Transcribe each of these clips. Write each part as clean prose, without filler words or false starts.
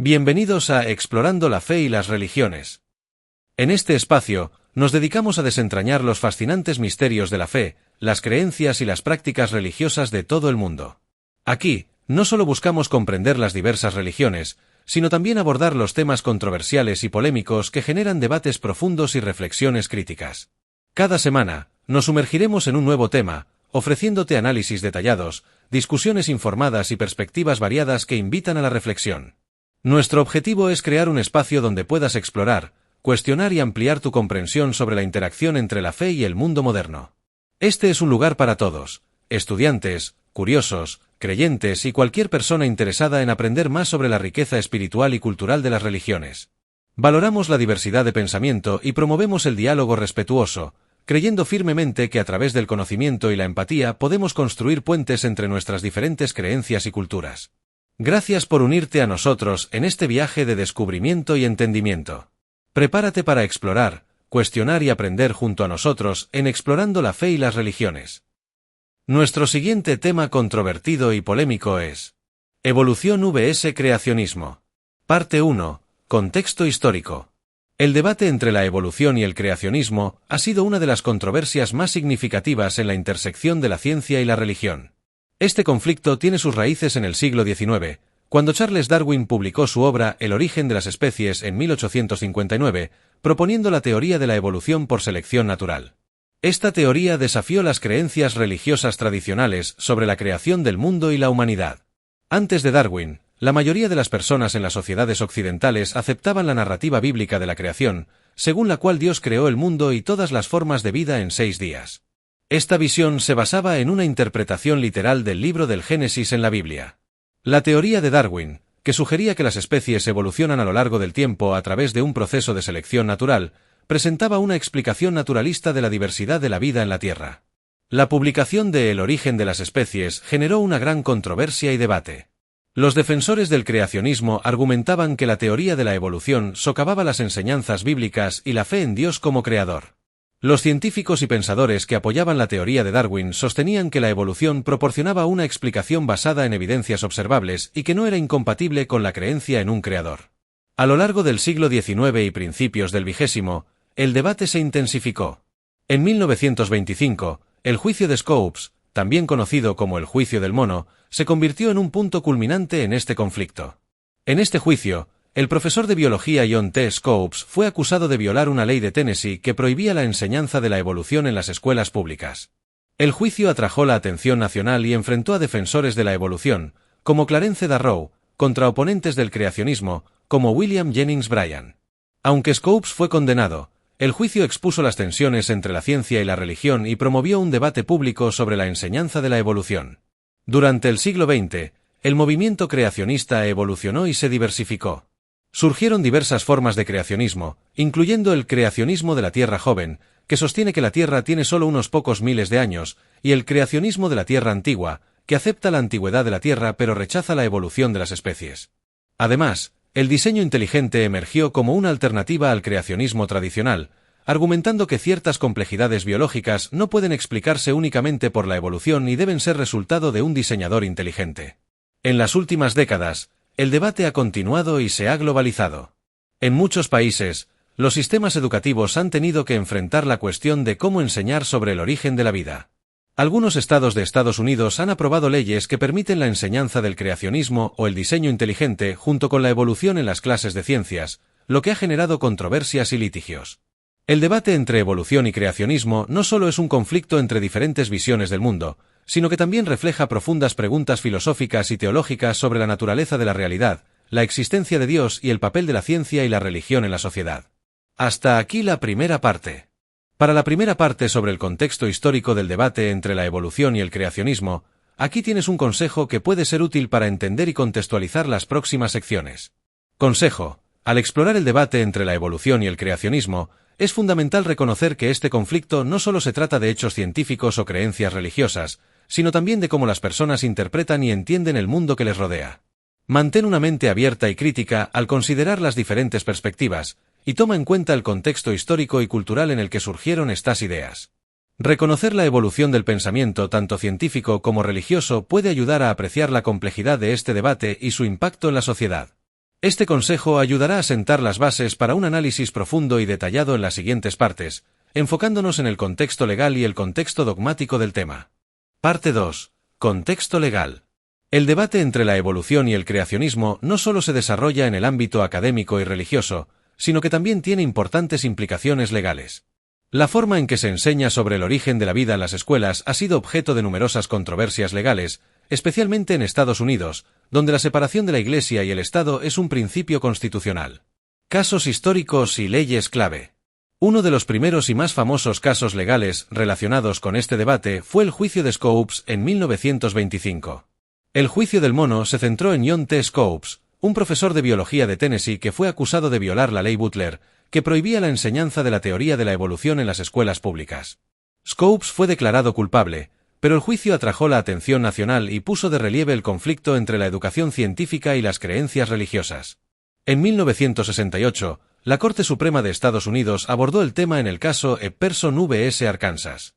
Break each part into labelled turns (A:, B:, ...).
A: Bienvenidos a Explorando la Fe y las Religiones. En este espacio, nos dedicamos a desentrañar los fascinantes misterios de la fe, las creencias y las prácticas religiosas de todo el mundo. Aquí, no solo buscamos comprender las diversas religiones, sino también abordar los temas controversiales y polémicos que generan debates profundos y reflexiones críticas. Cada semana, nos sumergiremos en un nuevo tema, ofreciéndote análisis detallados, discusiones informadas y perspectivas variadas que invitan a la reflexión. Nuestro objetivo es crear un espacio donde puedas explorar, cuestionar y ampliar tu comprensión sobre la interacción entre la fe y el mundo moderno. Este es un lugar para todos, estudiantes, curiosos, creyentes y cualquier persona interesada en aprender más sobre la riqueza espiritual y cultural de las religiones. Valoramos la diversidad de pensamiento y promovemos el diálogo respetuoso, creyendo firmemente que a través del conocimiento y la empatía podemos construir puentes entre nuestras diferentes creencias y culturas. Gracias por unirte a nosotros en este viaje de descubrimiento y entendimiento. Prepárate para explorar, cuestionar y aprender junto a nosotros en Explorando la Fe y las Religiones. Nuestro siguiente tema controvertido y polémico es Evolución vs Creacionismo. Parte 1. Contexto histórico. El debate entre la evolución y el creacionismo ha sido una de las controversias más significativas en la intersección de la ciencia y la religión. Este conflicto tiene sus raíces en el siglo XIX, cuando Charles Darwin publicó su obra El origen de las especies en 1859, proponiendo la teoría de la evolución por selección natural. Esta teoría desafió las creencias religiosas tradicionales sobre la creación del mundo y la humanidad. Antes de Darwin, la mayoría de las personas en las sociedades occidentales aceptaban la narrativa bíblica de la creación, según la cual Dios creó el mundo y todas las formas de vida en 6 días. Esta visión se basaba en una interpretación literal del libro del Génesis en la Biblia. La teoría de Darwin, que sugería que las especies evolucionan a lo largo del tiempo a través de un proceso de selección natural, presentaba una explicación naturalista de la diversidad de la vida en la Tierra. La publicación de El origen de las especies generó una gran controversia y debate. Los defensores del creacionismo argumentaban que la teoría de la evolución socavaba las enseñanzas bíblicas y la fe en Dios como creador. Los científicos y pensadores que apoyaban la teoría de Darwin sostenían que la evolución proporcionaba una explicación basada en evidencias observables y que no era incompatible con la creencia en un creador. A lo largo del siglo XIX y principios del XX, el debate se intensificó. En 1925, el juicio de Scopes, también conocido como el juicio del mono, se convirtió en un punto culminante en este conflicto. En este juicio, el profesor de biología John T. Scopes fue acusado de violar una ley de Tennessee que prohibía la enseñanza de la evolución en las escuelas públicas. El juicio atrajo la atención nacional y enfrentó a defensores de la evolución, como Clarence Darrow, contra oponentes del creacionismo, como William Jennings Bryan. Aunque Scopes fue condenado, el juicio expuso las tensiones entre la ciencia y la religión y promovió un debate público sobre la enseñanza de la evolución. Durante el siglo XX, el movimiento creacionista evolucionó y se diversificó. Surgieron diversas formas de creacionismo, incluyendo el creacionismo de la Tierra joven, que sostiene que la Tierra tiene solo unos pocos miles de años, y el creacionismo de la Tierra antigua, que acepta la antigüedad de la Tierra pero rechaza la evolución de las especies. Además, el diseño inteligente emergió como una alternativa al creacionismo tradicional, argumentando que ciertas complejidades biológicas no pueden explicarse únicamente por la evolución y deben ser resultado de un diseñador inteligente. En las últimas décadas, el debate ha continuado y se ha globalizado. En muchos países, los sistemas educativos han tenido que enfrentar la cuestión de cómo enseñar sobre el origen de la vida. Algunos estados de Estados Unidos han aprobado leyes que permiten la enseñanza del creacionismo o el diseño inteligente junto con la evolución en las clases de ciencias, lo que ha generado controversias y litigios. El debate entre evolución y creacionismo no solo es un conflicto entre diferentes visiones del mundo, sino que también refleja profundas preguntas filosóficas y teológicas sobre la naturaleza de la realidad, la existencia de Dios y el papel de la ciencia y la religión en la sociedad. Hasta aquí la primera parte. Para la primera parte sobre el contexto histórico del debate entre la evolución y el creacionismo, aquí tienes un consejo que puede ser útil para entender y contextualizar las próximas secciones. Consejo: al explorar el debate entre la evolución y el creacionismo, es fundamental reconocer que este conflicto no solo se trata de hechos científicos o creencias religiosas, sino también de cómo las personas interpretan y entienden el mundo que les rodea. Mantén una mente abierta y crítica al considerar las diferentes perspectivas, y toma en cuenta el contexto histórico y cultural en el que surgieron estas ideas. Reconocer la evolución del pensamiento tanto científico como religioso puede ayudar a apreciar la complejidad de este debate y su impacto en la sociedad. Este consejo ayudará a sentar las bases para un análisis profundo y detallado en las siguientes partes, enfocándonos en el contexto legal y el contexto dogmático del tema. Parte 2. Contexto legal. El debate entre la evolución y el creacionismo no solo se desarrolla en el ámbito académico y religioso, sino que también tiene importantes implicaciones legales. La forma en que se enseña sobre el origen de la vida en las escuelas ha sido objeto de numerosas controversias legales, especialmente en Estados Unidos, donde la separación de la Iglesia y el Estado es un principio constitucional. Casos históricos y leyes clave. Uno de los primeros y más famosos casos legales relacionados con este debate fue el juicio de Scopes en 1925. El juicio del mono se centró en John T. Scopes, un profesor de biología de Tennessee que fue acusado de violar la ley Butler, que prohibía la enseñanza de la teoría de la evolución en las escuelas públicas. Scopes fue declarado culpable, pero el juicio atrajo la atención nacional y puso de relieve el conflicto entre la educación científica y las creencias religiosas. En 1968, la Corte Suprema de Estados Unidos abordó el tema en el caso Epperson vs. Arkansas.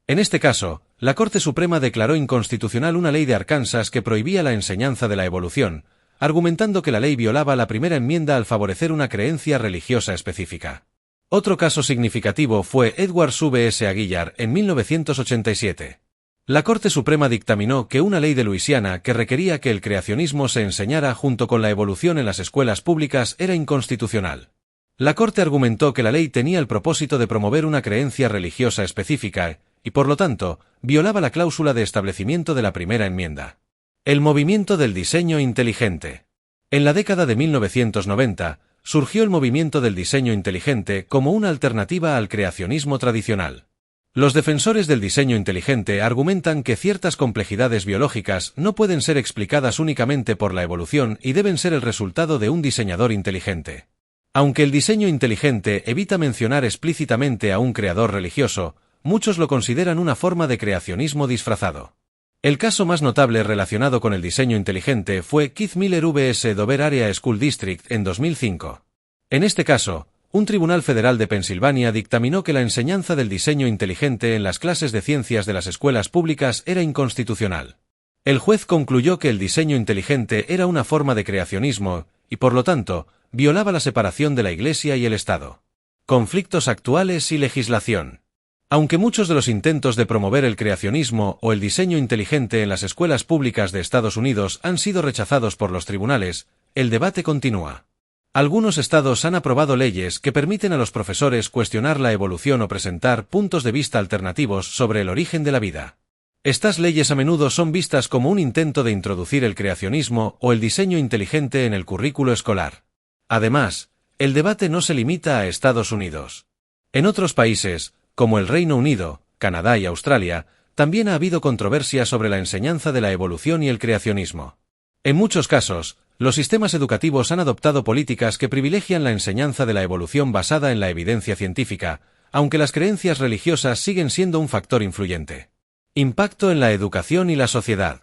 A: En este caso, la Corte Suprema declaró inconstitucional una ley de Arkansas que prohibía la enseñanza de la evolución, argumentando que la ley violaba la primera enmienda al favorecer una creencia religiosa específica. Otro caso significativo fue Edwards vs. Aguilar en 1987. La Corte Suprema dictaminó que una ley de Luisiana que requería que el creacionismo se enseñara junto con la evolución en las escuelas públicas era inconstitucional. La Corte argumentó que la ley tenía el propósito de promover una creencia religiosa específica y, por lo tanto, violaba la cláusula de establecimiento de la primera enmienda. El movimiento del diseño inteligente. En la década de 1990, surgió el movimiento del diseño inteligente como una alternativa al creacionismo tradicional. Los defensores del diseño inteligente argumentan que ciertas complejidades biológicas no pueden ser explicadas únicamente por la evolución y deben ser el resultado de un diseñador inteligente. Aunque el diseño inteligente evita mencionar explícitamente a un creador religioso, muchos lo consideran una forma de creacionismo disfrazado. El caso más notable relacionado con el diseño inteligente fue Keith Miller vs. Dover Area School District en 2005. En este caso, un tribunal federal de Pensilvania dictaminó que la enseñanza del diseño inteligente en las clases de ciencias de las escuelas públicas era inconstitucional. El juez concluyó que el diseño inteligente era una forma de creacionismo y, por lo tanto, violaba la separación de la Iglesia y el Estado. Conflictos actuales y legislación. Aunque muchos de los intentos de promover el creacionismo o el diseño inteligente en las escuelas públicas de Estados Unidos han sido rechazados por los tribunales, el debate continúa. Algunos estados han aprobado leyes que permiten a los profesores cuestionar la evolución o presentar puntos de vista alternativos sobre el origen de la vida. Estas leyes a menudo son vistas como un intento de introducir el creacionismo o el diseño inteligente en el currículo escolar. Además, el debate no se limita a Estados Unidos. En otros países, como el Reino Unido, Canadá y Australia, también ha habido controversia sobre la enseñanza de la evolución y el creacionismo. En muchos casos, los sistemas educativos han adoptado políticas que privilegian la enseñanza de la evolución basada en la evidencia científica, aunque las creencias religiosas siguen siendo un factor influyente. Impacto en la educación y la sociedad.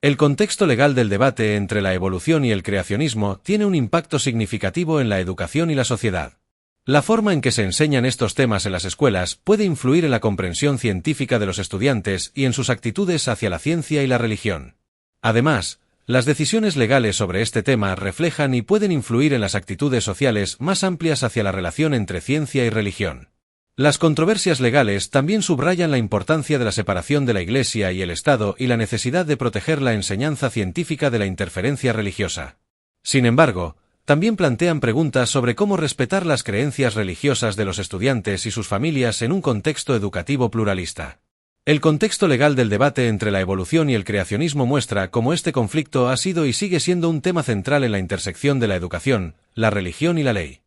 A: El contexto legal del debate entre la evolución y el creacionismo tiene un impacto significativo en la educación y la sociedad. La forma en que se enseñan estos temas en las escuelas puede influir en la comprensión científica de los estudiantes y en sus actitudes hacia la ciencia y la religión. Además, las decisiones legales sobre este tema reflejan y pueden influir en las actitudes sociales más amplias hacia la relación entre ciencia y religión. Las controversias legales también subrayan la importancia de la separación de la Iglesia y el Estado y la necesidad de proteger la enseñanza científica de la interferencia religiosa. Sin embargo, también plantean preguntas sobre cómo respetar las creencias religiosas de los estudiantes y sus familias en un contexto educativo pluralista. El contexto legal del debate entre la evolución y el creacionismo muestra cómo este conflicto ha sido y sigue siendo un tema central en la intersección de la educación, la religión y la ley.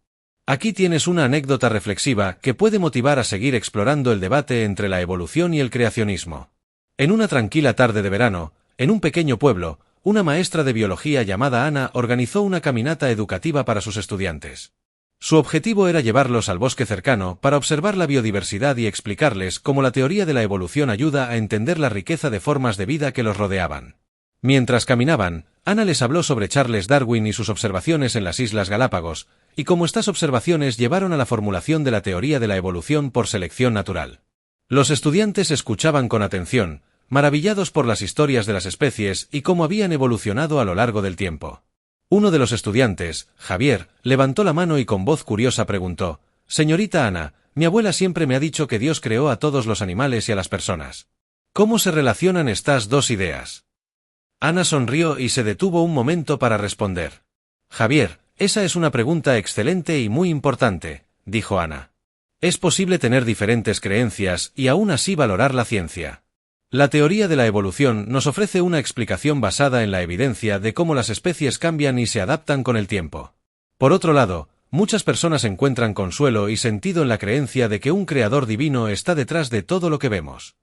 A: Aquí tienes una anécdota reflexiva que puede motivar a seguir explorando el debate entre la evolución y el creacionismo. En una tranquila tarde de verano, en un pequeño pueblo, una maestra de biología llamada Ana organizó una caminata educativa para sus estudiantes. Su objetivo era llevarlos al bosque cercano para observar la biodiversidad y explicarles cómo la teoría de la evolución ayuda a entender la riqueza de formas de vida que los rodeaban. Mientras caminaban, Ana les habló sobre Charles Darwin y sus observaciones en las Islas Galápagos, y cómo estas observaciones llevaron a la formulación de la teoría de la evolución por selección natural. Los estudiantes escuchaban con atención, maravillados por las historias de las especies y cómo habían evolucionado a lo largo del tiempo. Uno de los estudiantes, Javier, levantó la mano y con voz curiosa preguntó: «Señorita Ana, mi abuela siempre me ha dicho que Dios creó a todos los animales y a las personas. ¿Cómo se relacionan estas dos ideas?». Ana sonrió y se detuvo un momento para responder. «Javier, esa es una pregunta excelente y muy importante», dijo Ana. «Es posible tener diferentes creencias y aún así valorar la ciencia. La teoría de la evolución nos ofrece una explicación basada en la evidencia de cómo las especies cambian y se adaptan con el tiempo. Por otro lado, muchas personas encuentran consuelo y sentido en la creencia de que un creador divino está detrás de todo lo que vemos».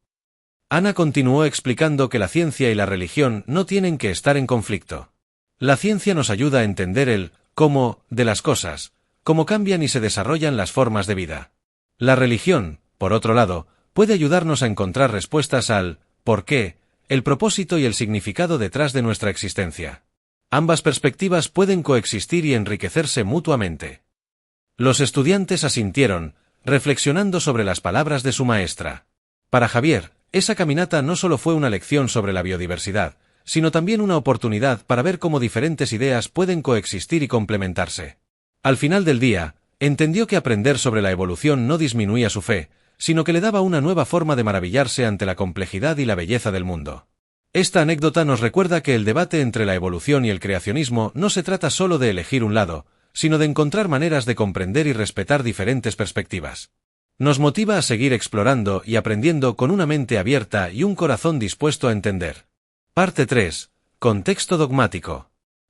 A: Ana continuó explicando que la ciencia y la religión no tienen que estar en conflicto. La ciencia nos ayuda a entender el cómo de las cosas, cómo cambian y se desarrollan las formas de vida. La religión, por otro lado, puede ayudarnos a encontrar respuestas al por qué, el propósito y el significado detrás de nuestra existencia. Ambas perspectivas pueden coexistir y enriquecerse mutuamente. Los estudiantes asintieron, reflexionando sobre las palabras de su maestra. Para Javier, esa caminata no solo fue una lección sobre la biodiversidad, sino también una oportunidad para ver cómo diferentes ideas pueden coexistir y complementarse. Al final del día, entendió que aprender sobre la evolución no disminuía su fe, sino que le daba una nueva forma de maravillarse ante la complejidad y la belleza del mundo. Esta anécdota nos recuerda que el debate entre la evolución y el creacionismo no se trata solo de elegir un lado, sino de encontrar maneras de comprender y respetar diferentes perspectivas. Nos motiva a seguir explorando y aprendiendo con una mente abierta y un corazón dispuesto a entender. Parte 3. Contexto dogmático.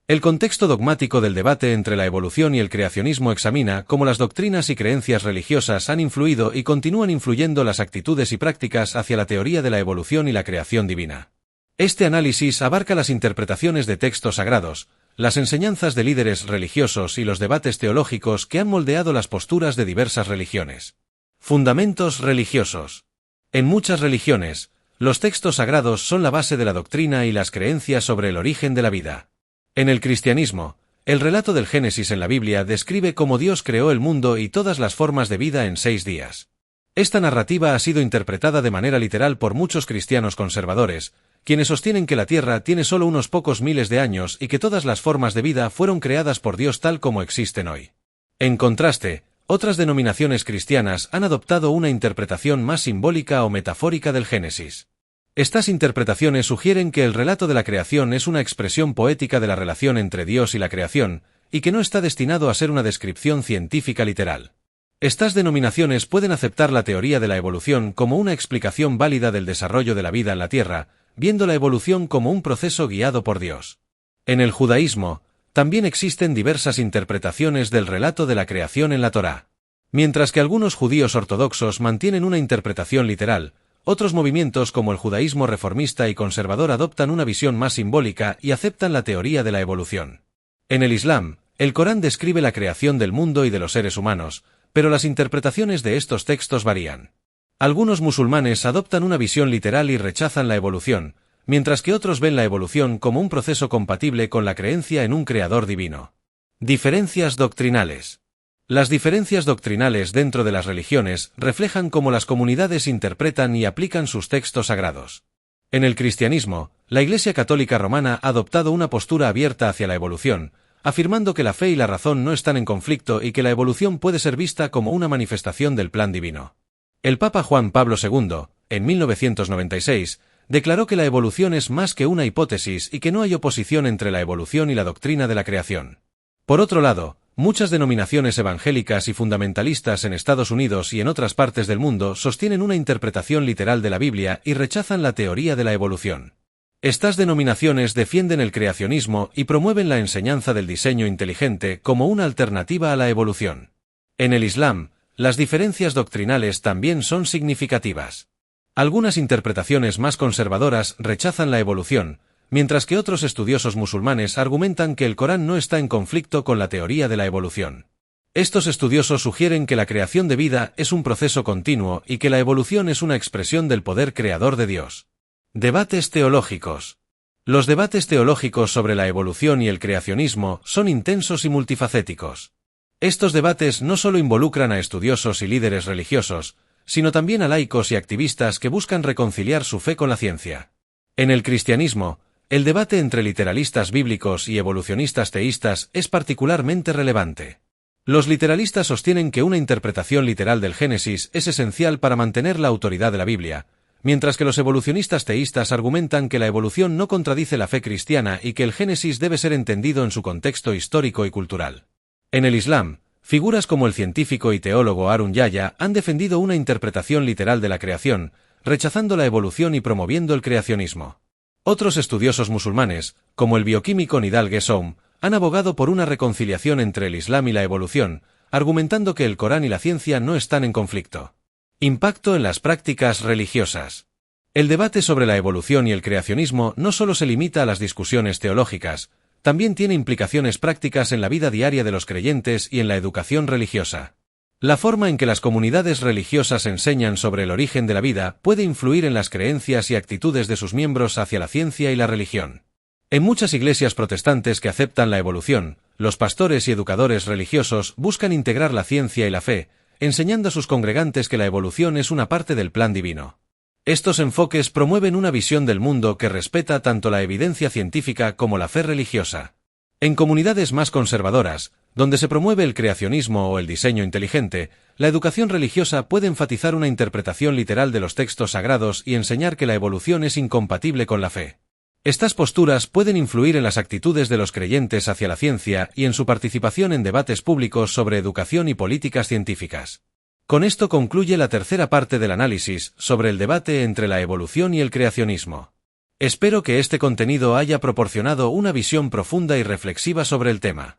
A: El contexto dogmático del debate entre la evolución y el creacionismo examina cómo las doctrinas y creencias religiosas han influido y continúan influyendo las actitudes y prácticas hacia la teoría de la evolución y la creación divina. Este análisis abarca las interpretaciones de textos sagrados, las enseñanzas de líderes religiosos y los debates teológicos que han moldeado las posturas de diversas religiones. Fundamentos religiosos. En muchas religiones, los textos sagrados son la base de la doctrina y las creencias sobre el origen de la vida. En el cristianismo, el relato del Génesis en la Biblia describe cómo Dios creó el mundo y todas las formas de vida en 6 días. Esta narrativa ha sido interpretada de manera literal por muchos cristianos conservadores, quienes sostienen que la Tierra tiene solo unos pocos miles de años y que todas las formas de vida fueron creadas por Dios tal como existen hoy. En contraste, otras denominaciones cristianas han adoptado una interpretación más simbólica o metafórica del Génesis. Estas interpretaciones sugieren que el relato de la creación es una expresión poética de la relación entre Dios y la creación, y que no está destinado a ser una descripción científica literal. Estas denominaciones pueden aceptar la teoría de la evolución como una explicación válida del desarrollo de la vida en la Tierra, viendo la evolución como un proceso guiado por Dios. En el judaísmo, también existen diversas interpretaciones del relato de la creación en la Torá. Mientras que algunos judíos ortodoxos mantienen una interpretación literal, otros movimientos como el judaísmo reformista y conservador adoptan una visión más simbólica y aceptan la teoría de la evolución. En el Islam, el Corán describe la creación del mundo y de los seres humanos, pero las interpretaciones de estos textos varían. Algunos musulmanes adoptan una visión literal y rechazan la evolución, mientras que otros ven la evolución como un proceso compatible con la creencia en un creador divino. Diferencias doctrinales. Las diferencias doctrinales dentro de las religiones reflejan cómo las comunidades interpretan y aplican sus textos sagrados. En el cristianismo, la Iglesia Católica Romana ha adoptado una postura abierta hacia la evolución, afirmando que la fe y la razón no están en conflicto y que la evolución puede ser vista como una manifestación del plan divino. El Papa Juan Pablo II, en 1996, declaró que la evolución es más que una hipótesis y que no hay oposición entre la evolución y la doctrina de la creación. Por otro lado, muchas denominaciones evangélicas y fundamentalistas en Estados Unidos y en otras partes del mundo sostienen una interpretación literal de la Biblia y rechazan la teoría de la evolución. Estas denominaciones defienden el creacionismo y promueven la enseñanza del diseño inteligente como una alternativa a la evolución. En el Islam, las diferencias doctrinales también son significativas. Algunas interpretaciones más conservadoras rechazan la evolución, mientras que otros estudiosos musulmanes argumentan que el Corán no está en conflicto con la teoría de la evolución. Estos estudiosos sugieren que la creación de vida es un proceso continuo y que la evolución es una expresión del poder creador de Dios. Debates teológicos. Los debates teológicos sobre la evolución y el creacionismo son intensos y multifacéticos. Estos debates no solo involucran a estudiosos y líderes religiosos, sino también a laicos y activistas que buscan reconciliar su fe con la ciencia. En el cristianismo, El debate entre literalistas bíblicos y evolucionistas teístas es particularmente relevante. Los literalistas sostienen que una interpretación literal del Génesis es esencial para mantener la autoridad de la Biblia, mientras que los evolucionistas teístas argumentan que la evolución no contradice la fe cristiana y que el Génesis debe ser entendido en su contexto histórico y cultural. En el Islam, figuras como el científico y teólogo Harun Yahya han defendido una interpretación literal de la creación, rechazando la evolución y promoviendo el creacionismo. Otros estudiosos musulmanes, como el bioquímico Nidal Gessoum, han abogado por una reconciliación entre el Islam y la evolución, argumentando que el Corán y la ciencia no están en conflicto. Impacto en las prácticas religiosas. El debate sobre la evolución y el creacionismo no solo se limita a las discusiones teológicas, también tiene implicaciones prácticas en la vida diaria de los creyentes y en la educación religiosa. La forma en que las comunidades religiosas enseñan sobre el origen de la vida puede influir en las creencias y actitudes de sus miembros hacia la ciencia y la religión. En muchas iglesias protestantes que aceptan la evolución, los pastores y educadores religiosos buscan integrar la ciencia y la fe, enseñando a sus congregantes que la evolución es una parte del plan divino. Estos enfoques promueven una visión del mundo que respeta tanto la evidencia científica como la fe religiosa. En comunidades más conservadoras, donde se promueve el creacionismo o el diseño inteligente, la educación religiosa puede enfatizar una interpretación literal de los textos sagrados y enseñar que la evolución es incompatible con la fe. Estas posturas pueden influir en las actitudes de los creyentes hacia la ciencia y en su participación en debates públicos sobre educación y políticas científicas. Con esto concluye la tercera parte del análisis sobre el debate entre la evolución y el creacionismo. Espero que este contenido haya proporcionado una visión profunda y reflexiva sobre el tema.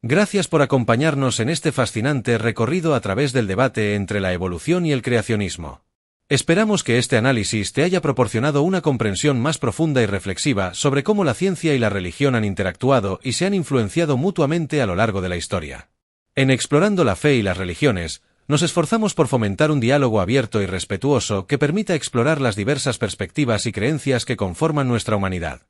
A: Gracias por acompañarnos en este fascinante recorrido a través del debate entre la evolución y el creacionismo. Esperamos que este análisis te haya proporcionado una comprensión más profunda y reflexiva sobre cómo la ciencia y la religión han interactuado y se han influenciado mutuamente a lo largo de la historia. En Explorando la Fe y las Religiones, nos esforzamos por fomentar un diálogo abierto y respetuoso que permita explorar las diversas perspectivas y creencias que conforman nuestra humanidad.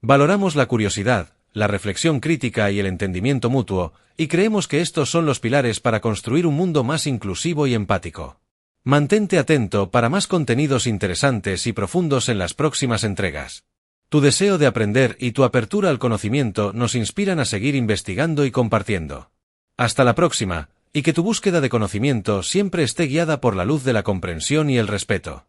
A: Valoramos la curiosidad, la reflexión crítica y el entendimiento mutuo, y creemos que estos son los pilares para construir un mundo más inclusivo y empático. Mantente atento para más contenidos interesantes y profundos en las próximas entregas. Tu deseo de aprender y tu apertura al conocimiento nos inspiran a seguir investigando y compartiendo. Hasta la próxima, y que tu búsqueda de conocimiento siempre esté guiada por la luz de la comprensión y el respeto.